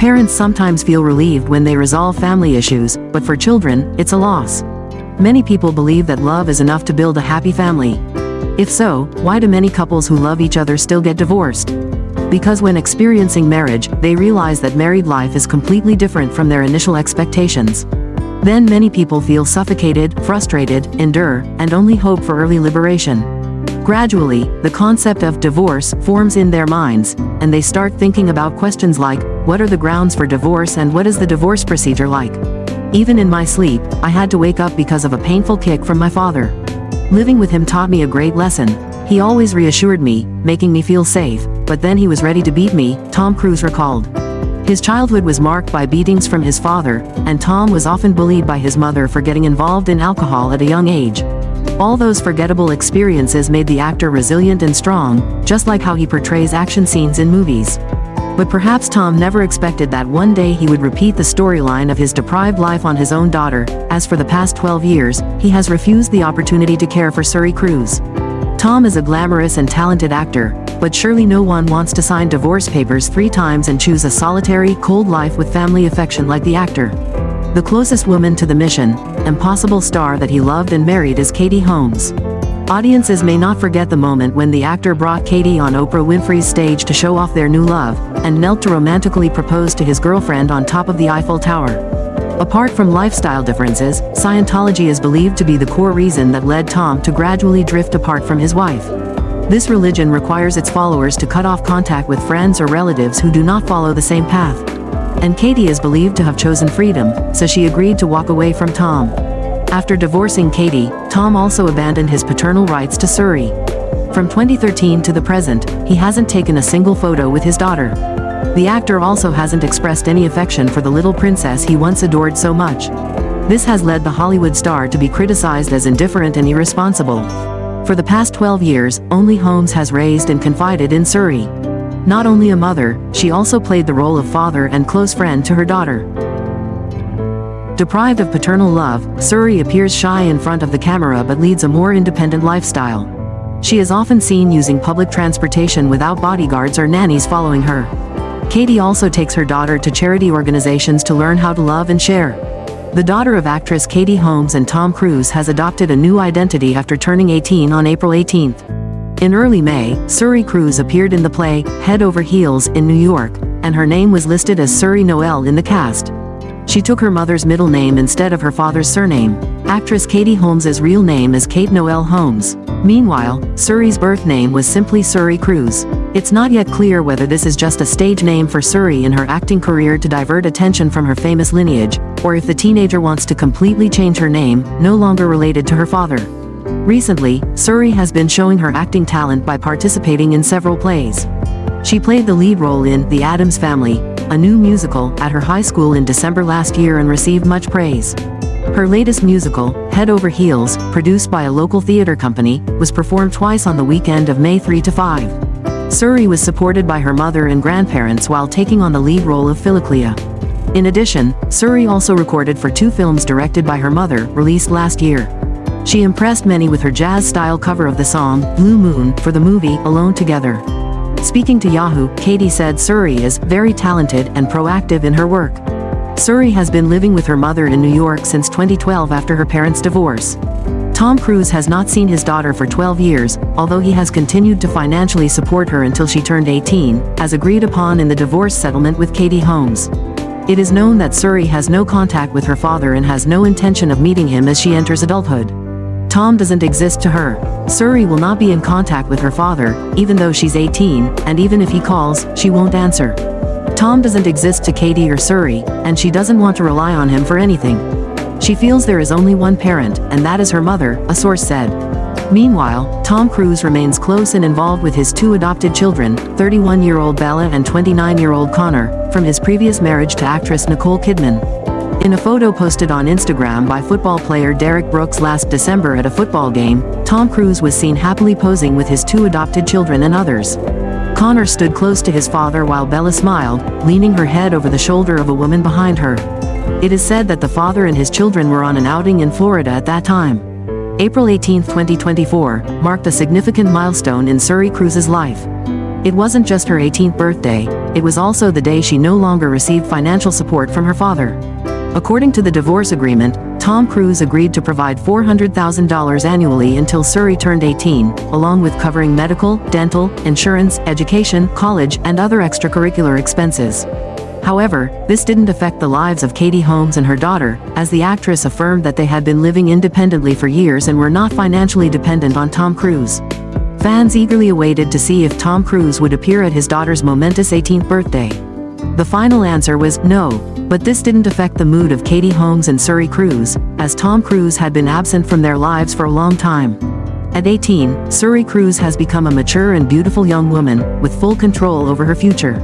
Parents sometimes feel relieved when they resolve family issues, but for children, it's a loss. Many people believe that love is enough to build a happy family. If so, why do many couples who love each other still get divorced? Because when experiencing marriage, they realize that married life is completely different from their initial expectations. Then many people feel suffocated, frustrated, endure, and only hope for early liberation. Gradually, the concept of divorce forms in their minds, and they start thinking about questions like, what are the grounds for divorce and what is the divorce procedure like? Even in my sleep, I had to wake up because of a painful kick from my father. Living with him taught me a great lesson. He always reassured me, making me feel safe, but then he was ready to beat me, Tom Cruise recalled. His childhood was marked by beatings from his father, and Tom was often bullied by his mother for getting involved in alcohol at a young age. All those forgettable experiences made the actor resilient and strong, just like how he portrays action scenes in movies. But perhaps Tom never expected that one day he would repeat the storyline of his deprived life on his own daughter, as for the past 12 years, he has refused the opportunity to care for Suri Cruise. Tom is a glamorous and talented actor, but surely no one wants to sign divorce papers 3 times and choose a solitary, cold life with family affection like the actor. The closest woman to the Mission Impossible star that he loved and married is Katie Holmes. Audiences may not forget the moment when the actor brought Katie on Oprah Winfrey's stage to show off their new love, and knelt to romantically propose to his girlfriend on top of the Eiffel Tower. Apart from lifestyle differences, Scientology is believed to be the core reason that led Tom to gradually drift apart from his wife. This religion requires its followers to cut off contact with friends or relatives who do not follow the same path. And Katie is believed to have chosen freedom, so she agreed to walk away from Tom. After divorcing Katie, Tom also abandoned his paternal rights to Suri. From 2013 to the present, he hasn't taken a single photo with his daughter. The actor also hasn't expressed any affection for the little princess he once adored so much. This has led the Hollywood star to be criticized as indifferent and irresponsible. For the past 12 years, only Holmes has raised and confided in Suri. Not only a mother, she also played the role of father and close friend to her daughter. Deprived of paternal love, Suri appears shy in front of the camera but leads a more independent lifestyle. She is often seen using public transportation without bodyguards or nannies following her. Katie also takes her daughter to charity organizations to learn how to love and share. The daughter of actress Katie Holmes and Tom Cruise has adopted a new identity after turning 18 on April 18. In early May, Suri Cruise appeared in the play Head Over Heels in New York, and her name was listed as Suri Noel in the cast. She took her mother's middle name instead of her father's surname. Actress Katie Holmes' real name is Kate Noel Holmes. Meanwhile, Suri's birth name was simply Suri Cruise. It's not yet clear whether this is just a stage name for Suri in her acting career to divert attention from her famous lineage, or if the teenager wants to completely change her name, no longer related to her father. Recently, Suri has been showing her acting talent by participating in several plays. She played the lead role in The Addams Family, a new musical, at her high school in December last year and received much praise. Her latest musical, Head Over Heels, produced by a local theater company, was performed twice on the weekend of May 3 to 5. Suri was supported by her mother and grandparents while taking on the lead role of Philoclea. In addition, Suri also recorded for 2 films directed by her mother, released last year. She impressed many with her jazz-style cover of the song, Blue Moon, for the movie Alone Together. Speaking to Yahoo, Katie said Suri is very talented and proactive in her work. Suri has been living with her mother in New York since 2012 after her parents' divorce. Tom Cruise has not seen his daughter for 12 years, although he has continued to financially support her until she turned 18, as agreed upon in the divorce settlement with Katie Holmes. It is known that Suri has no contact with her father and has no intention of meeting him as she enters adulthood. Tom doesn't exist to her. Suri will not be in contact with her father, even though she's 18, and even if he calls, she won't answer. Tom doesn't exist to Katie or Suri, and she doesn't want to rely on him for anything. She feels there is only one parent, and that is her mother, a source said. Meanwhile, Tom Cruise remains close and involved with his 2 adopted children, 31-year-old Bella and 29-year-old Connor, from his previous marriage to actress Nicole Kidman. In a photo posted on Instagram by football player Derek Brooks last December at a football game, Tom Cruise was seen happily posing with his 2 adopted children and others. Connor stood close to his father while Bella smiled, leaning her head over the shoulder of a woman behind her. It is said that the father and his children were on an outing in Florida at that time. April 18, 2024, marked a significant milestone in Suri Cruise's life. It wasn't just her 18th birthday, it was also the day she no longer received financial support from her father. According to the divorce agreement, Tom Cruise agreed to provide $400,000 annually until Suri turned 18, along with covering medical, dental, insurance, education, college, and other extracurricular expenses. However, this didn't affect the lives of Katie Holmes and her daughter, as the actress affirmed that they had been living independently for years and were not financially dependent on Tom Cruise. Fans eagerly awaited to see if Tom Cruise would appear at his daughter's momentous 18th birthday. The final answer was no, but this didn't affect the mood of Katie Holmes and Suri Cruise, as Tom Cruise had been absent from their lives for a long time. At 18, Suri Cruise has become a mature and beautiful young woman, with full control over her future.